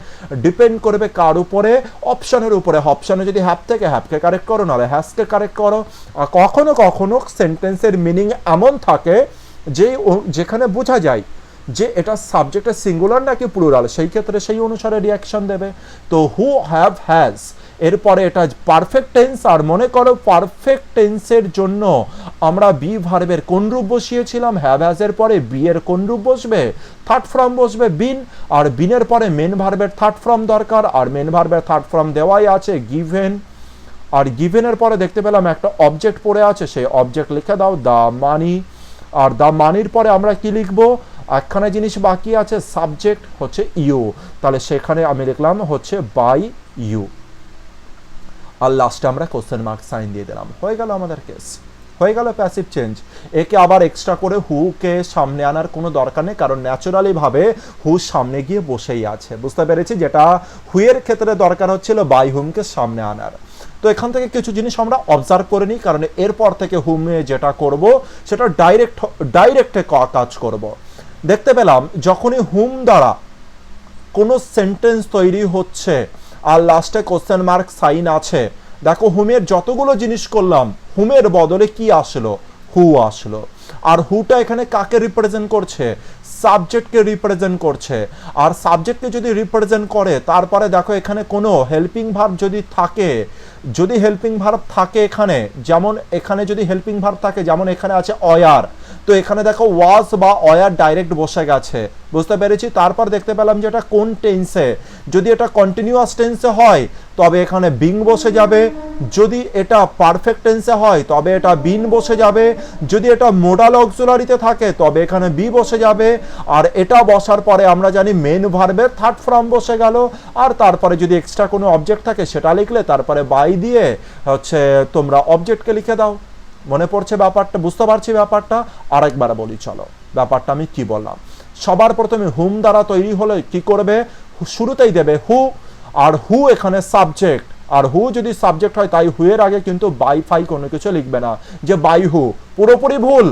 ডিপেন্ড করবে কার উপরে, অপশনের উপরে। অপশনে যদি হ্যাভ থেকে হ্যাভকে কারেক্ট করো, নাহলে হ্যাজকে কারেক্ট করো। আর কখনো কখনো সেন্টেন্সের মিনিং এমন থাকে যে যেখানে বোঝা যায় যে এটা সাবজেক্টের সিঙ্গুলার নাকি প্লুরাল, সেই ক্ষেত্রে সেই অনুসারে রিয়াকশন দেবে। তো হু, হ্যাভ, হ্যাজ, এরপরে এটা পারফেক্ট টেন্স। আর মনে করো পারফেক্ট টেন্সের জন্য আমরা বি ভার্বের কোন রূপ বসিয়েছিলাম, হ্যাভ হ্যাজের পরে বি এর কোন রূপ বসবে, থার্ড ফর্ম বসবে বিন। আর বিনের পরে মেন ভার্বের থার্ড ফর্ম দরকার, আর মেন ভার্বের থার্ড ফর্ম দেওয়াই আছে গিভেন। আর গিভেনের পরে দেখতে পেলাম একটা অবজেক্ট পড়ে আছে, সেই অবজেক্ট লিখে দাও দা মানি। আর দা মানির পরে আমরা কি লিখবো, একখানে জিনিস বাকি আছে, সাবজেক্ট হচ্ছে ইউ, তাহলে সেখানে আমি লিখলাম হচ্ছে বাই ইউ। আর লাস্টে আমরা কোশ্চেন মার্ক সাইন দিয়ে দিলাম, হয়ে গেল আমাদের কেস, হয়ে গেল প্যাসিভ চেঞ্জ। একে আবার এক্সট্রা করে হুকে সামনে আনার কোনো দরকার নেই, কারণ ন্যাচারালি ভাবে হু সামনে গিয়ে বসেই আছে, বুঝতে পেরেছি? যেটা হুয়ের ক্ষেত্রে দরকার হচ্ছিল বাই হুমকে সামনে আনার। তো এখান থেকে কিছু জিনিস আমরা অবজার্ভ করে নিই, কারণ এরপর থেকে হুমে যেটা করব সেটা ডাইরেক্টে কাজ করব। দেখতে পেলাম যখনই হুম দ্বারা কোনো সেন্টেন্স তৈরি হচ্ছে আর লাস্টে কোশ্চেন মার্ক সাইন আছে, দেখো হুমের যতগুলো জিনিস করলাম হুমের বদলে কি আসলো, হু আসলো। আর হুটা এখানে কাকে রিপ্রেজেন্ট করছে, সাবজেক্টকে রিপ্রেজেন্ট করছে। আর সাবজেক্টকে যদি রিপ্রেজেন্ট করে তারপরে দেখো এখানে কোনো হেল্পিং ভার্ব যদি থাকে, যদি হেল্পিং ভার্ব থাকে এখানে, যেমন এখানে যদি হেল্পিং ভার্ব থাকে, যেমন এখানে আছে অয়ার, তো এখানে দেখো ওয়াজ বা অয়ার ডাইরেক্ট বসে গেছে, বুঝতে পেরেছি? তারপর দেখতে পেলাম যে এটা কোন টেন্সে, যদি এটা কন্টিনিউয়াস টেন্সে হয় তবে এখানে বিং বসে যাবে, যদি এটা পারফেক্ট টেন্সে হয় তবে এটা বিন বসে যাবে, যদি এটা মোডাল অক্সিলারিতে থাকে তবে এখানে বি বসে যাবে। আর এটা বসার পরে আমরা জানি মেন ভার্বের থার্ড ফর্ম বসে গেল। আর তারপরে যদি এক্সট্রা কোনো অবজেক্ট থাকে সেটা লিখলে তারপরে বাই দিয়ে হচ্ছে তোমরা অবজেক্টকে লিখে দাও। মনে পড়ছে ব্যাপারটা? বুঝতে পারছি ব্যাপারটা? আরেকবার বলি চলো ব্যাপারটা আমি কি বললাম। সবার প্রথমে হুম দ্বারা তৈরি হলে কি করবে, শুরুতেই দেবে হু, আর হু এখানে সাবজেক্ট। আর হু যদি সাবজেক্ট হয় তাই হুয়ের আগে কিন্তু বাই ফাই কোনো কিছু লিখবে না, যে বাই হু, পুরোপুরি ভুল।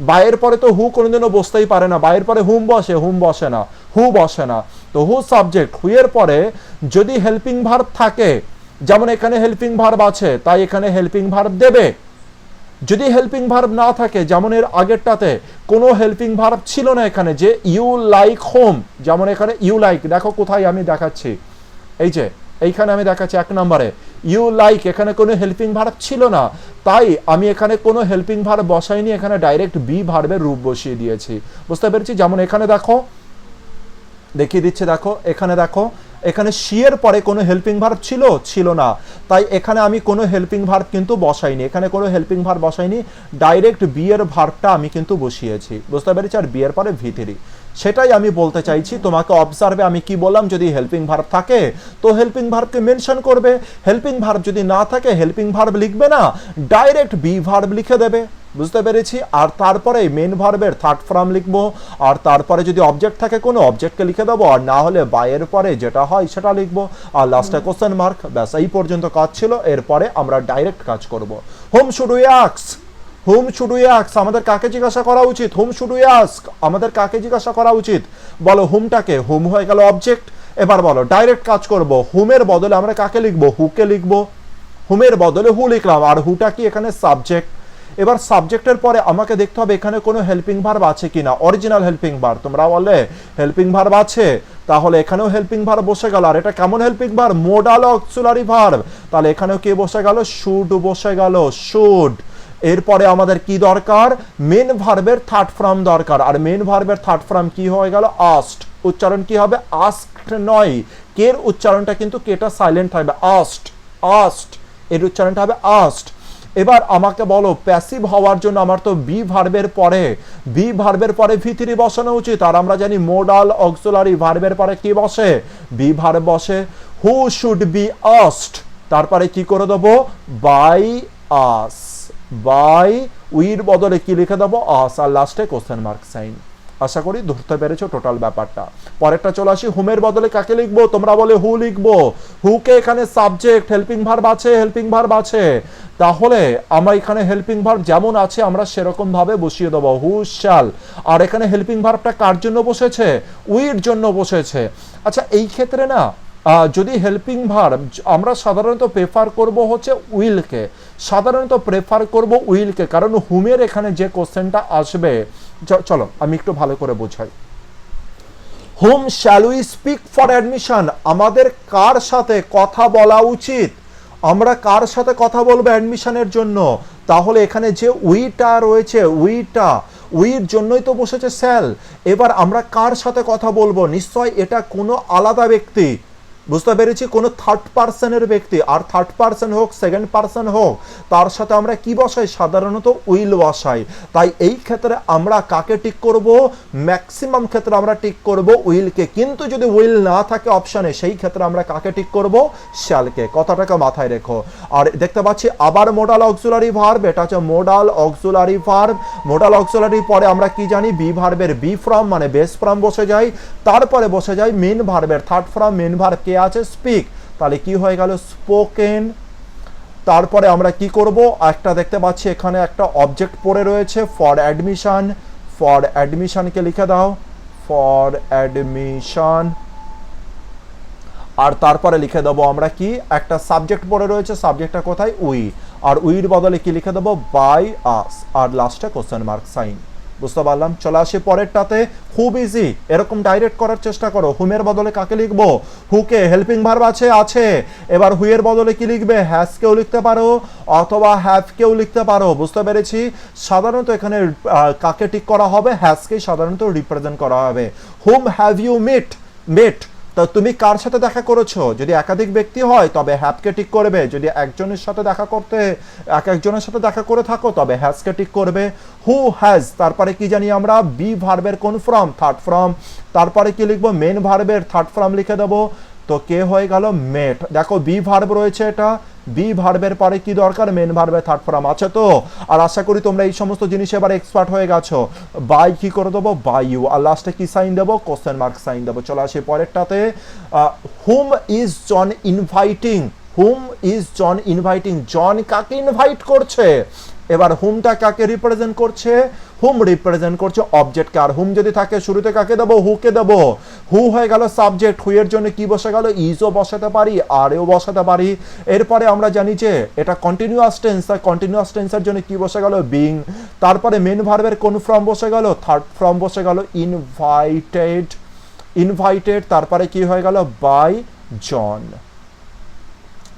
বাইয়ের পরে তো হু কোনোদিনও বসতেই পারে না, বাইয়ের পরে হুম বসে, হুম বসে না, হু বসে না। তো হু সাবজেক্ট, হুয়ের পরে যদি হেল্পিং ভার্ব থাকে, যেমন এখানে হেল্পিং ভার্ব আছে তাই এখানে হেল্পিং ভার্ব দেবে। যদি হেল্পিং ভার্ব না থাকে, যেমন এর আগেরটাতে কোনো হেল্পিং ভার্ব ছিল না এখানে, যে ইউ লাইক হোম, যেমন এখানে ইউ লাইক, দেখো কোথায় আমি দেখাচ্ছি, এই যে এইখানে আমি দেখাচ্ছি 1 নম্বরে ইউ লাইক, এখানে কোনো হেল্পিং ভার্ব ছিল না, তাই আমি এখানে কোনো হেল্পিং ভার্ব বসাইনি, এখানে ডাইরেক্ট বি ভার্বের রূপ বসিয়ে দিয়েছি, বুঝতে পেরেছি? যেমন এখানে দেখো, দেখিয়ে দিচ্ছে, দেখো এখানে দেখো, এখানে সি এর পরে কোনো হেল্পিং ভার্ব ছিল না, তাই এখানে আমি কোনো হেল্পিং ভার্ব কিন্তু বসাইনি, এখানে কোনো হেল্পিং ভার্ব বসাইনি, ডাইরেক্ট বি এর ভার্বটা আমি কিন্তু বসিয়েছি, বুঝতে পেরেছি? আর বি এর পরে ভি3, সেটাই আমি বলতে চাইছি তোমাকে। অবজার্ভে আমি কি বললাম, যদি হেল্পিং ভার্ব থাকে তো হেল্পিং ভার্বকে মেনশন করবে, হেল্পিং ভার্ব যদি না থাকে হেল্পিং ভার্ব লিখবে না, ডাইরেক্ট বি ভার্ব লিখে দেবে, বুঝতে পেরেছি? আর তারপরে মেন ভার্বের থার্ড ফর্ম লিখবো, আর তারপরে যদি অবজেক্ট থাকে কোনো অবজেক্টকে লিখে দেবো, আর না হলে বাইয়ের পরে যেটা হয় সেটা লিখবো, আর লাস্টে কোশ্চেন মার্ক। ব্যাস এই পর্যন্ত কাজ ছিল, এরপরে আমরা ডাইরেক্ট কাজ করব। Home should we ask, hmm should we ask, আমাদের কাকে জিজ্ঞাসা করা উচিত, হুম শুড উই আস্ক, আমাদের কাকে জিজ্ঞাসা করা উচিত, বলো হুমটাকে, হুম হয়ে গেল অবজেক্ট। এবার বলো ডাইরেক্ট কাজ করব, হুমের বদলে আমরা কাকে লিখবো, হুকে লিখবো, হুমের বদলে হু লিখলাম, আর হুটা কি এখানে সাবজেক্ট। এবার সাবজেক্টের পরে আমাকে দেখতে হবে এখানে কোনো হেল্পিং ভার্ব আছে কিনা, অরিজিনাল হেল্পিং ভার্ব। তোমরা বললে হেল্পিং ভার্ব আছে, তাহলে এখানেও হেল্পিং ভার্ব বসে গেল। আর এটা কেমন helping verb? Modal auxiliary verb. তাহলে এখানেও কে বসে গেল? শুড বসে গেল, শুড। এরপরে আমাদের কি দরকার? মেন ভার্বের থার্ড ফর্ম দরকার। আর মেন ভার্বের থার্ড ফর্ম কি হয়ে গেল? আস্ট। উচ্চারণ কি হবে? আস্কড নয়, কের উচ্চারণটা কিন্তু কেটা সাইলেন্ট থাকবে, আস্ট, আস্ট, এর উচ্চারণটা হবে আস্ট। এবার আমাকে বলো প্যাসিভ হওয়ার জন্য আমার তো বি ভার্বের পরে ভি3 বসানো উচিত। আর আমরা জানি মোডাল অক্সিলারি ভার্বের পরে কি বসে? বি ভার্ব বসে। হু শুড বি আস্ট, তারপরে কি করে দেবো? বাই আস, বাই, উইর বদলে কি লিখে দেবো? আস, আর লাস্টে কোশ্চেন মার্ক সাইন। আশা করি ধরতে পেরেছো টোটাল ব্যাপারটা। পরেরটা চলে আসি, হুমের বদলে কাকে লিখবো? তোমরা বলে হু লিখবো। হুকে এখানে সাবজেক্ট, হেল্পিং ভার্ব আছে, তাহলে আমরা এখানে হেল্পিং ভার্ব যেমন আছে আমরা সেরকম ভাবে বসিয়ে দেবো, হু শ্যাল। আর এখানে হেল্পিং ভার্বটা কার জন্য বসেছে? উইর জন্য বসেছে। আচ্ছা, এই ক্ষেত্রে না যদি হেল্পিং ভার্ব আমরা সাধারণত প্রেফার করব হচ্ছে উইলকে, কারণ হুমের এখানে যে কোশ্চেনটা আসবে, চলো আমি একটু ভালো করে বোঝাই। Whom shall we speak for admission, আমাদের কার সাথে কথা বলা উচিত? আমরা কার সাথে কথা বলবো অ্যাডমিশনের জন্য? তাহলে এখানে যে উইটা রয়েছে, উইর জন্যই তো বসেছে শ্যাল। এবার আমরা কার সাথে কথা বলবো? নিশ্চয় এটা কোনো আলাদা ব্যক্তি, বুঝতে পেরেছি, কোনো থার্ড পার্সনের ব্যক্তি। আর থার্ড পার্সন হোক, সেকেন্ড পার্সন হোক, তার সাথে আমরা কি বসাই? সাধারণত উইল বসাই। তাই এই ক্ষেত্রে আমরা কাকে টিক করব? ম্যাক্সিমাম ক্ষেত্রে আমরা টিক করব উইলকে। কিন্তু যদি উইল না থাকে অপশানে, সেই ক্ষেত্রে আমরা কাকে টিক করব? শ্যালকে। কথাটাকে মাথায় রেখো। আর দেখতে পাচ্ছি আবার মোডাল অক্সিলারি ভার্ব, এটা হচ্ছে modal auxiliary verb. Modal auxiliary পরে আমরা কি জানি? বি ভার্বের বি ফর্ম মানে বেস ফর্ম বসে যায়, তারপরে বসে যায় মেন ভার্বের থার্ড ফর্ম। মেন ভার্ব কে আছে? স্পিক। তাহলে কি হয়ে গেল? স্পোকেন। তারপরে আমরা কি করব? একটা দেখতে পাচ্ছি এখানে একটা অবজেক্ট পড়ে রয়েছে, ফর অ্যাডমিশনকে লিখে দাও, ফর অ্যাডমিশন। আর তারপরে লিখে দেবো আমরা কি? একটা সাবজেক্ট পড়ে রয়েছে, সাবজেক্টটা কোথায়? উই। আর উইর বদলে কি লিখে দেবো? বাই আস, আর লাস্টে কোশ্চেন মার্ক সাইন। বুঝতে পারলাম। চলে আসি পরেরটাতে, খুব ইজি, এরকম ডাইরেক্ট করার চেষ্টা করো। হুমের বদলে কাকে লিখবো? হুকে। হেল্পিং ভার্ব আছে। এবার হুয়ের বদলে কি লিখবে? হ্যাজ কেও লিখতে পারো অথবা হ্যাভ কেও লিখতে পারো। বুঝতে পেরেছি। সাধারণত এখানে কাকে টিক করা হবে? হ্যাজকেই সাধারণত রিপ্রেজেন্ট করা হবে। হুম হ্যাভ ইউ মেট। তা তুমি কার সাথে দেখা করেছো? যদি একাধিক ব্যক্তি হয় তবে হ্যাভকে টিক করবে। যদি একজনের সাথে একজনের সাথে দেখা করে থাকো তবে হ্যাজকে টিক করবে। হু হ্যাজ, তারপরে কি জানি আমরা? বি ভার্বের কোন ফর্ম? Third form. তারপরে কি লিখবো? মেন ভার্বের থার্ড ফর্ম লিখে দেবো। তো কে হয়ে গেল? মেট। দেখো বি ভার্ব রয়েছে, এটা বি ভার্বের পরে কি দরকার? মেন ভার্বের থার্ড ফর্ম আছে তো। আর আশা করি তোমরা এই সমস্ত জিনিসে এবার এক্সপার্ট হয়ে গেছো। বাই কি করে দেবো? By you. আর লাস্টে কি সাইন দেবো? কোশ্চেন মার্ক সাইন দেবো। চলে আসি পরেরটাতে, হুম ইজ জন ইনভাইটিং। জন কাকে ইনভাইট করছে? এবার হুমটা কাকে রিপ্রেজেন্ট করছে? হুম রিপ্রেজেন্ট করছে অবজেক্টকে। আর হুম যদি থাকে শুরুতে কাকে দেবো? হুকে দেবো। হু হয়ে গেল সাবজেক্ট, হুয়ের জন্য কি বসে গেল? ইজও বসাতে পারি, আরও বসাতে পারি। এরপরে আমরা জানি যে এটা কন্টিনিউয়াস টেন্স, তাই কন্টিনিউয়াস টেন্সের জন্য কি বসে গেল? বিং। তারপরে মেন ভার্বের কোন ফর্ম বসে গেল? থার্ড ফর্ম বসে গেল, ইনভাইটেড। তারপরে কি হয়ে গেল? By John.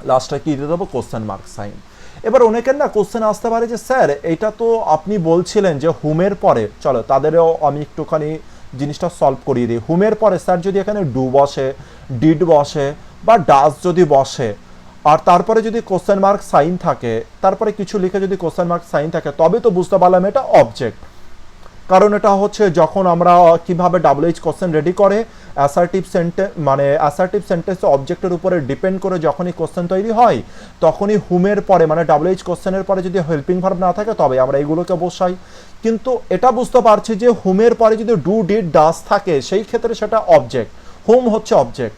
লাস্টে কি দিয়ে দেবো? Question mark sign. এবার অনেকের না কোশ্চেন আসতে পারে যে স্যার এটা তো আপনি বলছিলেন যে হুমের পরে, চলো তাদেরও আমি একটুখানি জিনিসটা সলভ করিয়ে দিই। হুমের পরে স্যার যদি এখানে ডু বসে, ডিড বসে বা ডাজ যদি বসে, আর তারপরে যদি কোশ্চেন মার্ক সাইন থাকে, তারপরে কিছু লিখে যদি কোশ্চেন মার্ক সাইন থাকে, তবে তো বুঝতে পারলাম এটা অবজেক্ট। কারণ এটা হচ্ছে যখন আমরা কিভাবে WH কোশ্চেন রেডি করে অ্যাসার্টিভ সেন্টেন্স অবজেক্টের উপরে ডিপেন্ড করে যখনই কোশ্চেন তৈরি হয়, তখনই হুমের পরে মানে WH কোশ্চেনের পরে যদি হেল্পিং ভার্ব না থাকে তবে আমরা এইগুলোকে বসাই। কিন্তু এটা বুঝতে পারছি যে হুমের পরে যদি ডু ডিড ডাজ থাকে সেই ক্ষেত্রে সেটা অবজেক্ট, হুম হচ্ছে অবজেক্ট।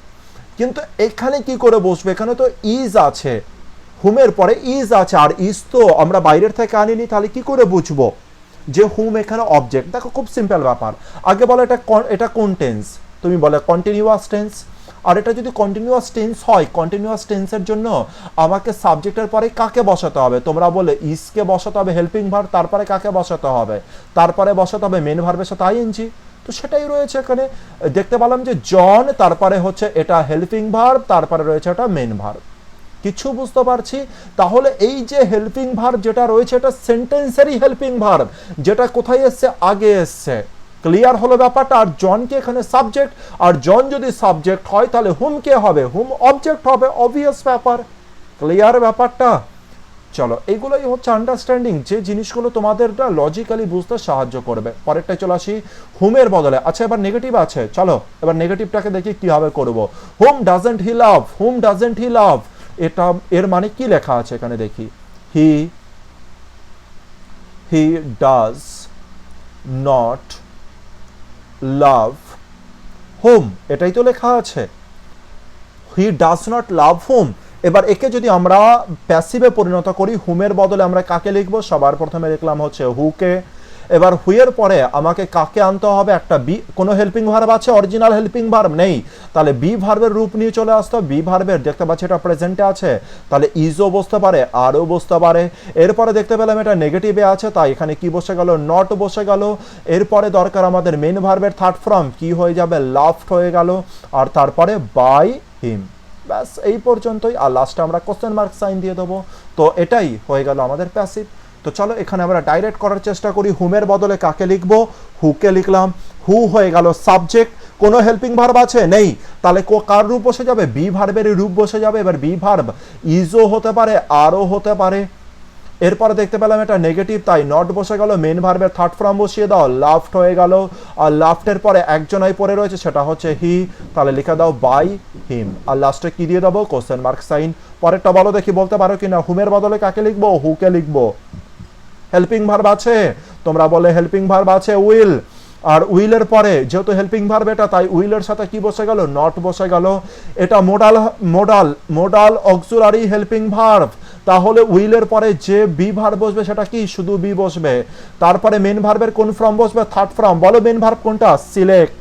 কিন্তু এখানে কি করে বসবে? এখানে তো ইজ আছে, হুমের পরে ইজ আছে, আর ইজ তো আমরা বাইরের থেকে আনিনি, তাহলে কি করে বুঝবো যে হুম এখানে অবজেক্ট? দেখো খুব সিম্পল ব্যাপার। আগে বলো এটা কোন টেন্স? তুমি বলে কন্টিনিউয়াস টেন্স। আর এটা যদি কন্টিনিউয়াস টেন্স হয়, কন্টিনিউয়াস টেন্সের জন্য আমাকে সাবজেক্টের পরে কাকে বসাতে হবে? তোমরা বলে ইজকে বসাতে হবে হেল্পিং ভার্ব, তারপরে কাকে বসাতে হবে? তারপরে বসাতে হবে মেন ভার্বের সাথে আইএনজি। তো সেটাই রয়েছে এখানে। দেখতে পেলাম যে জন, তারপরে হচ্ছে এটা হেল্পিং ভার্ব, তারপরে রয়েছে এটা মেন ভার্ব। কিছু বুঝতে পারছি? তাহলে এই যে হেল্পিং ভার্ব যেটা রয়েছে এটা সেন্টেন্সেরই হেল্পিং ভার্ব, যেটা কোথায় এসছে? আগে এসছে। ক্লিয়ার হলো ব্যাপারটা? আর জনকে এখানে সাবজেক্ট, আর জন যদি সাবজেক্ট হয় তাহলে হুম কে হবে? হুম অবজেক্ট হবে, অবভিয়াস ব্যাপার। ক্লিয়ার ব্যাপারটা? চলো, এইগুলোই হচ্ছে আন্ডারস্ট্যান্ডিং, যে জিনিসগুলো তোমাদের লজিক্যালি বুঝতে সাহায্য করবে। পরেরটাই চলে আসি, হুমের বদলে। আচ্ছা, এবার নেগেটিভ আছে, চলো এবার নেগেটিভটাকে দেখি কিভাবে করব। হুম doesn't he love, hmm doesn't he লাভ, এটা এর মানে কি লেখা আছে এখানে দেখি। হি ডাজ নট লাভ হুম, এটাই তো লেখা আছে। হি ডাজ নট লাভ হুম। এবার একে যদি আমরা প্যাসিভে পরিণত করি, হুমের বদলে আমরা কাকে লিখবো? সবার প্রথমে লিখলাম হচ্ছে হুকে। এবার হুয়ের পরে আমাকে কাকে আনতে হবে? একটা বি। কোনো হেল্পিং ভার্ব আছে? অরিজিনাল হেল্পিং ভার্ব নেই, তাহলে বি ভার্বের রূপ নিয়ে চলে আসতে হবে। বি ভার্বের দেখতে পাচ্ছি এটা প্রেজেন্টে আছে, তাহলে ইজও বসতে পারে, আরও বসতে পারে। এরপরে দেখতে পেলাম এটা নেগেটিভে আছে, তাই এখানে কি বসে গেল? নট বসে গেল। এরপরে দরকার আমাদের মেন ভার্বের থার্ড ফর্ম, কি হয়ে যাবে? লাফট হয়ে গেল। আর তারপরে বাই হিম। ব্যাস এই পর্যন্তই। আর লাস্টে আমরা কোশ্চেন মার্ক সাইন দিয়ে দেবো। তো এটাই হয়ে গেল আমাদের প্যাসিভ। তো চলো এখানে আমরা ডাইরেক্ট করার চেষ্টা করি। হুমের বদলে কাকে লিখবো? হুকে লিখলাম। হু হয়ে গেল সাবজেক্ট। কোনো হেল্পিং ভার্ব আছে? নেই, তাহলে কার রূপ বসে যাবে? বি ভার্বের রূপ বসে যাবে। এবার বি ভার্ব ইজও হতে পারে, আরও হতে পারে। এরপরে দেখতে পেলাম এটা নেগেটিভ, তাই নট বসে গেল। মেন ভার্বের থার্ড ফর্ম বসিয়ে দাও, লাফট হয়ে গেল। আর লাফটের পরে একজনাই পড়ে রয়েছে, সেটা হচ্ছে হি, তাহলে লিখে দাও বাই হিম। আর লাস্টে কি দিয়ে দেবো? Question mark sign. পরেরটা বলো দেখি, বলতে পারো কিনা। হুমের বদলে কাকে লিখবো? হুকে লিখবো। হেল্পিং ভার্ব আছে? তোমরা বলে হেল্পিং ভার্ব আছে উইল। আর উইলের পরে যেহেতু হেল্পিং ভার্ব এটা, তাই উইলের সাথে কি বসে গেল? নট বসে গেল। এটা মোডাল অক্সিলারি হেল্পিং ভার্ব, তাহলে উইলের পরে যে বি ভার্ব বসবে সেটা কি? শুধু বি বসবে। তারপরে মেন ভার্বের কোন ফর্ম বসবে? Third form. বলো মেন ভার্ব কোনটা? সিলেক্ট।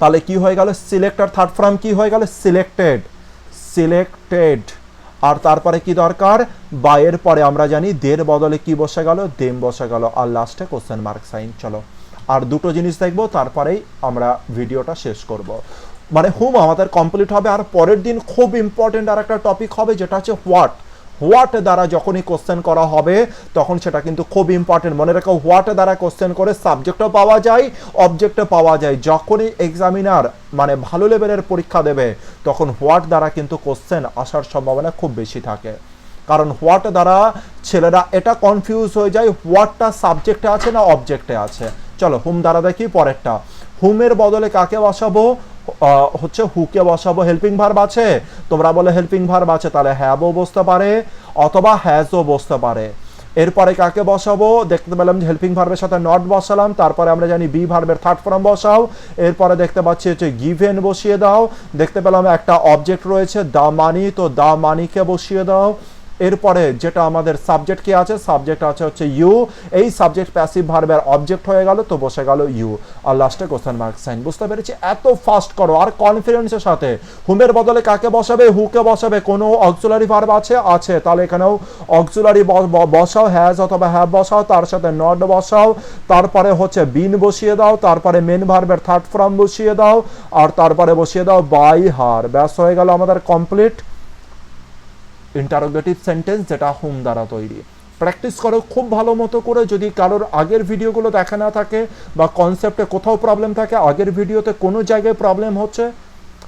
তাহলে কি হয়ে গেল? সিলেক্ট। আর থার্ড ফর্ম কি হয়ে গেল? সিলেক্টেড। সিলেক্টেড। আর তারপরে কি দরকার? বাইয়ের পরে আমরা জানি দের বদলে কি বসে গেল? দেম বসে গেল। আর লাস্টে কোশ্চেন মার্ক সাইন। চলো আর দুটো জিনিস দেখবো, তারপরেই আমরা ভিডিওটা শেষ করব। মানে হুম আমাদের কমপ্লিট হবে। আর পরের দিন খুব ইম্পর্টেন্ট আর একটা টপিক হবে, যেটা হচ্ছে হোয়াট। হোয়াট দ্বারা যখনই কোশ্চেন করা হবে তখন সেটা কিন্তু খুব ইম্পর্টেন্ট। মনে রাখো, হোয়াট দ্বারা কোশ্চেন করে সাবজেক্টও পাওয়া যায়, অবজেক্টও পাওয়া যায়। যখনই এক্সামিনার মানে ভালো লেভেলের পরীক্ষা দেবে তখন হোয়াট দ্বারা কিন্তু কোশ্চেন আসার সম্ভাবনা খুব বেশি থাকে। কারণ হোয়াট দ্বারা ছেলেরা এটা কনফিউজ হয়ে যায়, হোয়াটটা সাবজেক্টে আছে না অবজেক্টে আছে। চলো হুম দ্বারা দেখি পরেরটা। হুমের বদলে কাকে বসাবো? হচ্ছে হুকে বসাবো। হেল্পিং ভার্ব আছে? তোমরা বলে হেল্পিং ভার্ব আছে, তাহলে হ্যাভও বসতে পারে অথবা হ্যাজও বসতে পারে। এরপরে কাকে বসাবো? দেখতে পেলাম যে হেল্পিং ভার্বের সাথে নট বসালাম, তারপরে আমরা জানি বি ভার্বের থার্ড ফর্ম বসাও। এরপরে দেখতে পাচ্ছি হচ্ছে গিভেন বসিয়ে দাও। দেখতে পেলাম একটা অবজেক্ট রয়েছে দা মানি, তো দা মানিকে বসিয়ে দাও। এরপরে যেটা আমাদের সাবজেক্ট কি আছে? সাবজেক্ট আছে হচ্ছে ইউ। এই সাবজেক্ট প্যাসিভ ভার্বের অবজেক্ট হয়ে গেল, তো বসে গেল ইউ। আর লাস্টে কোশ্চেন মার্ক সাইন। বুঝতে পেরেছি? এত ফাস্ট করো আর কনফিডেন্সের সাথে। হুমের বদলে কাকে বসাবে? হুকে বসাবে। কোনো অক্সিলারি ভার্ব আছে? আছে, তাহলে এখানেও অক্সিলারি বসাও, হ্যাজ অথবা হ্যাভ বসাও, তার সাথে নট বসাও। তারপরে হচ্ছে বিন বসিয়ে দাও, তারপরে মেন ভার্বের থার্ড ফর্ম বসিয়ে দাও, আর তারপরে বসিয়ে দাও বাই হার। ব্যাস হয়ে গেল আমাদের কমপ্লিট ইন্টারোগেটিভ সেন্টেন্স, যেটা হুম দ্বারা তৈরি। প্র্যাকটিস করো খুব ভালো মতো করে। যদি কারোর আগের ভিডিওগুলো দেখা না থাকে বা কনসেপ্টে কোথাও প্রবলেম থাকে, আগের ভিডিওতে কোনো জায়গায় প্রবলেম হচ্ছে,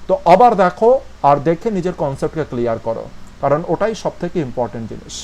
তো আবার দেখো আর দেখে নিজের কনসেপ্টকে ক্লিয়ার করো, কারণ ওটাই সব থেকে ইম্পর্টেন্ট জিনিস।